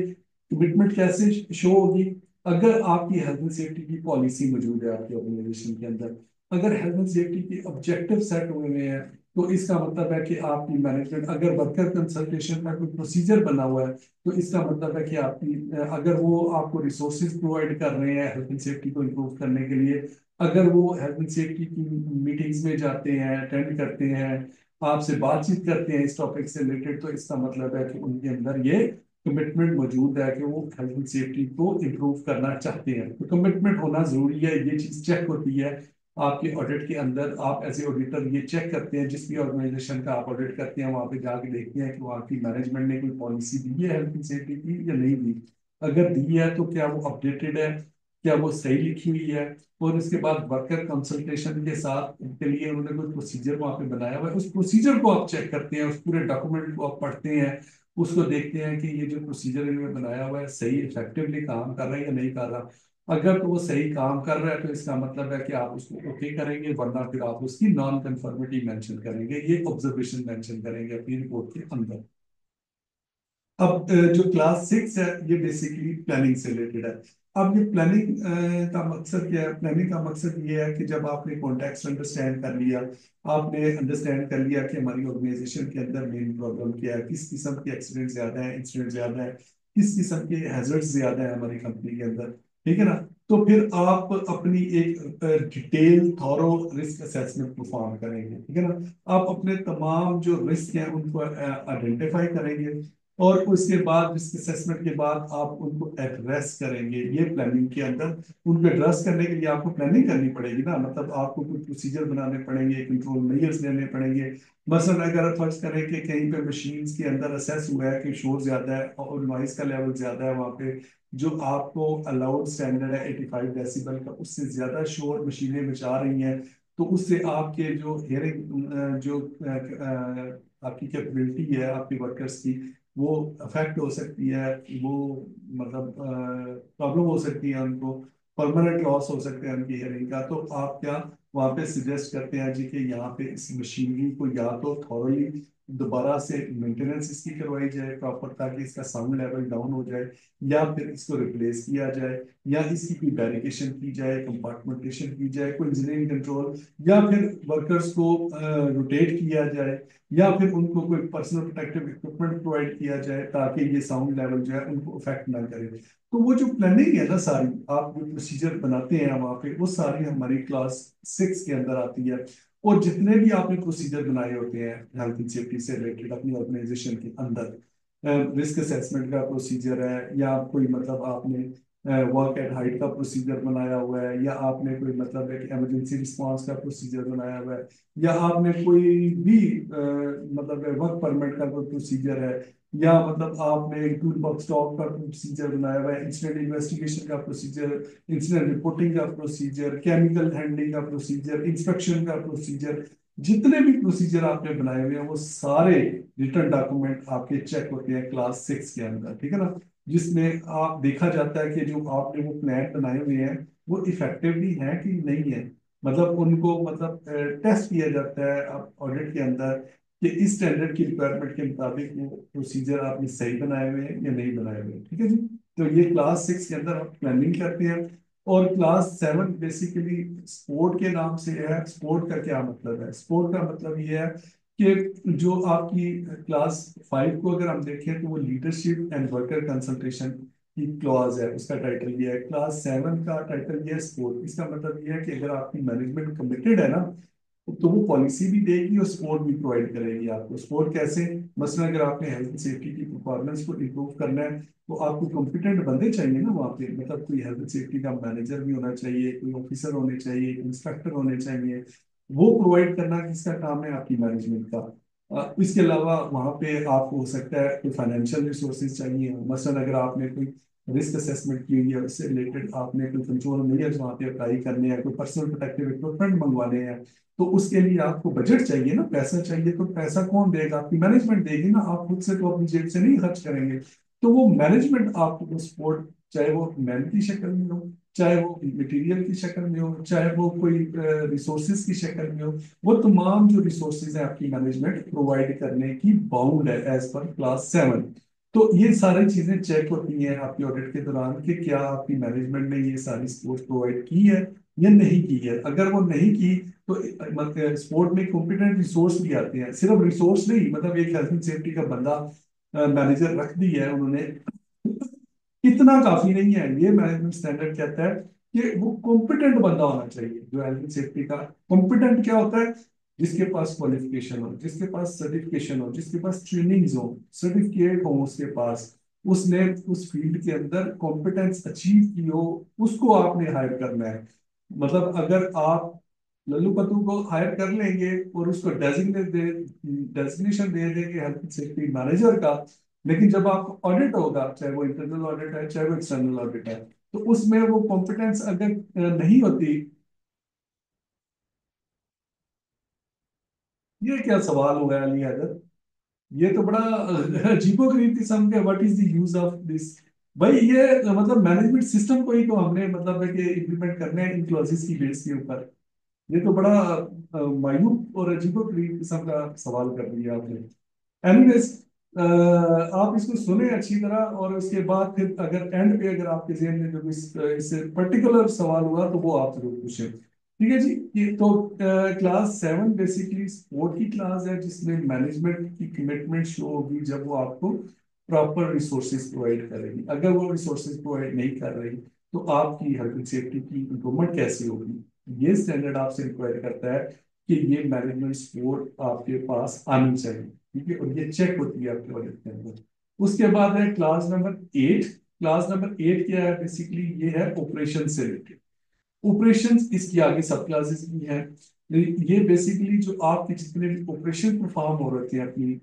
कमिटमेंट कैसे शो होगी? अगर आपकी हेल्थ एंड सेफ्टी की पॉलिसी मौजूद है आपकी ऑर्गेनाइजेशन के अंदर, अगर हेल्थ एंड सेफ्टी के ऑब्जेक्टिव सेट हुए हुए हैं, तो इसका मतलब है कि आपकी मैनेजमेंट, अगर वर्कर कंसल्टेशन का कोई प्रोसीजर बना हुआ है, तो इसका मतलब है कि आपकी अगर वो आपको रिसोर्सेज प्रोवाइड कर रहे हैं हेल्थ एंड सेफ्टी को इम्प्रूव करने के लिए, अगर वो हेल्थ एंड सेफ्टी की मीटिंग्स में जाते हैं, अटेंड करते हैं, आपसे बातचीत करते हैं इस टॉपिक से रिलेटेड, तो इसका मतलब है कि उनके अंदर ये कमिटमेंट मौजूद है कि वो हेल्थ एंड सेफ्टी को इम्प्रूव करना चाहते हैं। तो कमिटमेंट होना जरूरी है, ये चीज चेक होती है आपके ऑडिट के अंदर। आप एज ए ऑडिटर ये चेक करते हैं, जिस भी ऑर्गेनाइजेशन का आप ऑडिट करते हैं, वहां पे जाके देखते हैं कि वहाँ की मैनेजमेंट ने कोई पॉलिसी दी है हेल्थ एंड सेफ्टी की या नहीं दी। अगर दी है तो क्या वो अपडेटेड है, क्या वो सही लिखी हुई है, और इसके बाद वर्कर कंसल्टेशन के साथ के लिए उन्होंने कोई प्रोसीजर वहां पे बनाया हुआ है, उस प्रोसीजर को आप चेक करते हैं, उस पूरे डॉक्यूमेंट को आप पढ़ते हैं, उसको देखते हैं कि ये जो प्रोसीजर इन्होंने बनाया हुआ है सही इफेक्टिवली काम कर रहा है या नहीं कर रहा। अगर तो वो सही काम कर रहा है, तो इसका मतलब है कि आप उसको ओके करेंगे, वरना फिर आप उसकी नॉन कंफर्मिटी मेंशन करेंगे, ये ऑब्जर्वेशन मेंशन करेंगे अपनी रिपोर्ट के अंदर। अब जो क्लास 6 है, ये बेसिकली प्लानिंग से रिलेटेड है। अब ये प्लानिंग का मकसद क्या है? प्लानिंग का मकसद ये है कि जब आपने कॉन्टेक्स्ट अंडरस्टैंड कर लिया, आपने अंडरस्टैंड कर लिया कि हमारी ऑर्गेनाइजेशन के अंदर मेन प्रॉब्लम क्या है, किस किस्म के एक्सीडेंट ज्यादा है, इंसिडेंट ज्यादा है, किस किस्म के हैजर्ड्स ज्यादा है हमारी कंपनी के अंदर, ठीक है ना? तो फिर आप अपनी एक detail thorough risk assessment perform करेंगे, ठीक है ना? आप अपने तमाम जो रिस्क हैं उनको आइडेंटिफाई करेंगे, और उसके बाद रिस्क असेसमेंट के बाद आप उनको एड्रेस करेंगे। ये प्लानिंग के अंदर उनको एड्रेस करने के लिए आपको प्लानिंग करनी पड़ेगी ना, मतलब आपको कुछ प्रोसीजर बनाने पड़ेंगे, कंट्रोल मेजर्स लेने पड़ेंगे। मसलन अगर फर्ज करें कि कहीं पे मशीन्स के अंदर असेस हुआ है कि शोर ज्यादा है और नॉइस का लेवल ज्यादा है, वहाँ पे जो आपको अलाउड स्टैंडर्ड है 85 डेसिबल का, उससे ज्यादा शोर मशीनें मचा रही हैं, तो उससे आपके जो हियरिंग जो आपकी कैपेबिलिटी है आपके वर्कर्स की, वो अफेक्ट हो सकती है, वो मतलब प्रॉब्लम हो सकती है उनको, परमानेंट लॉस हो सकते हैं उनकी हियरिंग का। तो आप क्या वहाँ पे सजेस्ट करते हैं जी कि यहाँ पे इस मशीनरी को या तो थॉरली दोबारा से मेंटेनेंस इसकी करवाई जाए प्रॉपर, ताकि इसका साउंड लेवल डाउन हो जाए, या फिर इसको रिप्लेस किया जाए, या इसकी कोई बैरिकेशन की जाए, कंपार्टमेंटेशन की जाए, कोई इंजीनियरिंग कंट्रोल, या फिर वर्कर्स को रोटेट किया जाए, या फिर उनको कोई पर्सनल प्रोटेक्टिव इक्विपमेंट प्रोवाइड किया जाए, ताकि ये साउंड लेवल जो है उनको अफेक्ट ना करे। तो वो जो प्लानिंग है ना सारी, आप जो प्रोसीजर बनाते हैं वहाँ पे, वो सारी हमारी क्लास 6 के अंदर आती है। और जितने भी आपने प्रोसीजर बनाए होते हैं हेल्थ एंड सेफ्टी से रिलेटेड अपनी ऑर्गेनाइजेशन के अंदर, रिस्क असेसमेंट का प्रोसीजर है, या कोई मतलब आपने वर्क एट हाइट का प्रोसीजर बनाया हुआ है, या आपने कोई मतलब एक इमरजेंसी रिस्पांस का प्रोसीजर बनाया हुआ है, या आपने कोई भी मतलब वर्क परमिट का कोई प्रोसीजर है, या मतलब आपने एक टूल बॉक्स स्टॉक का प्रोसीजर बनाया हुआ है, इंसिडेंट इन्वेस्टिगेशन का प्रोसीजर, इंसिडेंट रिपोर्टिंग का प्रोसीजर, केमिकल हैंडलिंग का प्रोसीजर, इंस्पेक्शन का प्रोसीजर, जितने भी प्रोसीजर आपने बनाए हुए हैं वो सारे रिटर्न डॉक्यूमेंट आपके चेक होते हैं क्लास 6 के अंदर, ठीक है ना। जिसमें आप देखा जाता है कि जो आपने वो प्लान बनाए हुए हैं वो इफेक्टिवली है कि नहीं है। मतलब उनको मतलब टेस्ट किया जाता है ऑडिट के अंदर कि इस स्टैंडर्ड की रिक्वायरमेंट के मुताबिक वो प्रोसीजर आपने सही बनाए हुए हैं या नहीं बनाए हुए हैं, ठीक है जी। तो ये क्लास 6 के अंदर हम प्लानिंग करते हैं। और क्लास 7 बेसिकली स्पोर्ट के नाम से है। स्पोर्ट का क्या मतलब है? स्पोर्ट का मतलब ये है कि जो आपकी क्लास 5 को अगर हम देखें तो वो लीडरशिप एंड वर्कर कंसल्टेशन की क्लॉज है, उसका टाइटल ये है। क्लास 7 का टाइटल ये है स्पोर्ट। इसका मतलब ये है कि अगर आपकी मैनेजमेंट कमिटेड है ना, तो वो पॉलिसी भी देगी और सपोर्ट भी प्रोवाइड करेगी आपको। सपोर्ट कैसे? मसलन अगर आपने हेल्थ एंड सेफ्टी की परफॉर्मेंस को इम्प्रूव करना है तो आपको कॉम्पिटेंट बंदे चाहिए ना वहाँ पे। मतलब कोई हेल्थ एंड सेफ्टी का मैनेजर भी होना चाहिए, कोई ऑफिसर होने चाहिए, इंस्पेक्टर होने चाहिए। वो प्रोवाइड करना किसका काम है? आपकी मैनेजमेंट का। इसके अलावा वहाँ पे आपको हो सकता है कोई फाइनेंशियल रिसोर्सेज चाहिए। मसलन अगर आपने कोई रिस्क असेसमेंट की हुई है, उससे रिलेटेड आपने कोई कंट्रोल मेजर्स वहाँ पे अप्लाई करने हैं, कोई पर्सनल प्रोटेक्टिव इक्विपमेंट मंगवाने हैं, तो उसके लिए आपको बजट चाहिए ना, पैसा चाहिए। तो पैसा कौन देगा? आपकी मैनेजमेंट देगी ना, आप खुद से तो अपनी जेब से नहीं खर्च करेंगे। तो वो मैनेजमेंट आपको सपोर्ट, चाहे वो मैन की शक्ल में हो, चाहे वो मटेरियल की शक्ल में हो, चाहे वो कोई रिसोर्सेज की शक्ल में हो, वो तमाम जो रिसोर्सेज है आपकी मैनेजमेंट प्रोवाइड करने की बाउंड है एज पर क्लास 7। तो ये सारी चीजें चेक होती हैं आपकी ऑडिट के दौरान कि क्या आपकी मैनेजमेंट ने ये सारी सपोर्ट प्रोवाइड की है या नहीं की है। अगर वो नहीं की तो मतलब स्पोर्ट में कॉम्पिटेंट रिसोर्स भी आते हैं। सिर्फ रिसोर्स नहीं, मतलब एक हेल्थ एंड सेफ्टी का बंदा मैनेजर रख दी है उन्होंने, इतना काफी नहीं है। ये मैनेजमेंट स्टैंडर्ड कहता है कि वो कॉम्पिटेंट बंदा होना चाहिए जो हेल्थ एंड सेफ्टी का। कॉम्पिटेंट क्या होता है? जिसके पास क्वालिफिकेशन हो, जिसके पास सर्टिफिकेशन हो, जिसके पास ट्रेनिंग्स हो, सर्टिफिकेट हो उसके पास, उसने उस फील्ड के अंदर कॉम्पिटेंस अचीव की हो, उसको आपने हायर करना है। मतलब अगर आप लल्लू पत्तू को हायर कर लेंगे और उसको डेजिग्नेशन दे देंगे हेल्थ एंड सेफ्टी मैनेजर का, लेकिन जब आप ऑडिट होगा, चाहे वो इंटरनल ऑडिट है चाहे वो एक्सटर्नल ऑडिट है, तो उसमें वो कॉम्पिटेंस अगर नहीं होती। ये क्या सवाल हुआ अली हैदर? ये तो बड़ा अजीबोगरीब किस्म का, what is the use of this? भाई ये मतलब मैनेजमेंट सिस्टम को ही तो हमने मतलब है कि इम्प्लीमेंट करने हैं इन क्लॉजेस की बेस के ऊपर। ये तो बड़ा मायूब और अजीबोगरीब किस्म का सवाल कर दिया आपने। एनीवेज, आप इसको सुने अच्छी तरह और उसके बाद फिर अगर एंड पे अगर आपके जहन में जो इससे पर्टिकुलर सवाल हुआ तो वो आप जरूर पूछें, ठीक है जी। ये तो क्लास 7 बेसिकली स्पोर्ट की क्लास है जिसमें मैनेजमेंट की कमिटमेंट शो होगी जब वो आपको प्रॉपर रिसोर्सेज प्रोवाइड करेगी। अगर वो रिसोर्सेज प्रोवाइड नहीं कर रही तो आपकी हेल्थ एंड सेफ्टी की इम्प्रूवमेंट कैसे होगी? ये स्टैंडर्ड आपसे रिक्वायर करता है कि ये मैनेजमेंट सपोर्ट आपके पास आनी चाहिए, ठीक है। और ये चेक होती है आपके ऑडिट के अंदर। उसके बाद है क्लास नंबर 8। क्लास नंबर 8 क्या है? बेसिकली ये है ऑपरेशन से रिलेटेड। ऑपरेशंस इसकी आगे सब क्लासेस भी हैं। ये बेसिकली जो आपके जितने भी ऑपरेशन परफॉर्म हो रहे थे अपनी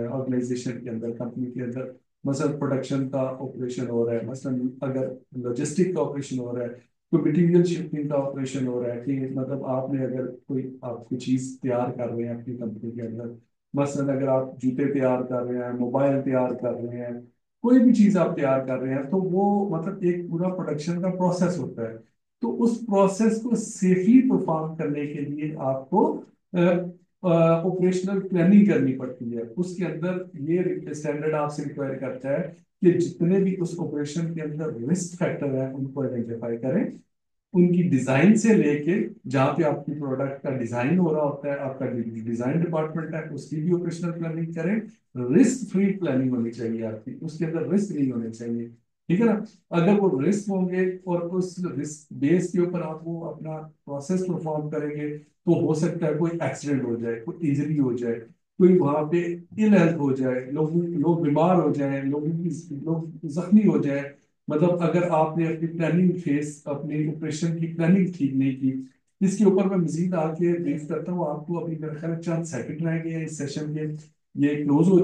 ऑर्गेनाइजेशन के अंदर, कंपनी के अंदर, मसलन प्रोडक्शन का ऑपरेशन हो रहा है, मसलन अगर लॉजिस्टिक का ऑपरेशन हो रहा है, कोई मटीरियल शिपिंग का ऑपरेशन हो रहा है, कि मतलब आपने अगर कोई आप कोई चीज तैयार कर रहे हैं अपनी कंपनी के अंदर, मसलन अगर आप जूते तैयार कर रहे हैं, मोबाइल तैयार कर रहे हैं, कोई भी चीज आप तैयार कर रहे हैं, तो वो मतलब एक पूरा प्रोडक्शन का प्रोसेस होता है। तो उस प्रोसेस को सेफली परफॉर्म करने के लिए आपको ऑपरेशनल प्लानिंग करनी पड़ती है। उसके अंदर ये स्टैंडर्ड आपसे रिक्वायर करता है कि जितने भी उस ऑपरेशन के अंदर रिस्क फैक्टर है उनको आइडेंटिफाई करें। उनकी डिजाइन से लेके जहाँ पे आपकी प्रोडक्ट का डिजाइन हो रहा होता है, आपका डिजाइन डिपार्टमेंट है, उसकी भी ऑपरेशनल प्लानिंग करें। रिस्क फ्री प्लानिंग होनी चाहिए आपकी, उसके अंदर रिस्क नहीं होने चाहिए, ठीक है ना। अगर वो रिस्क होंगे और उस रिस्क बेस के ऊपर आप वो अपना प्रोसेस परफॉर्म करेंगे तो हो सकता है कोई एक्सीडेंट हो जाए, कोई इंजरी हो जाए, कोई वहां पे इल हेल्थ हो जाए, लोग लोग बीमार हो जाए, लोग जख्मी हो जाए। मतलब अगर आपने अपनी प्लानिंग फेस, अपनी ऑपरेशन की प्लानिंग ठीक नहीं की। इसके ऊपर मैं मजीद आके ब्रीफ करता हूँ आपको। अभी मेरे ख्याल चंद सेकंड रह गए हैं इस सेशन के, ये क्लोज हो जाए।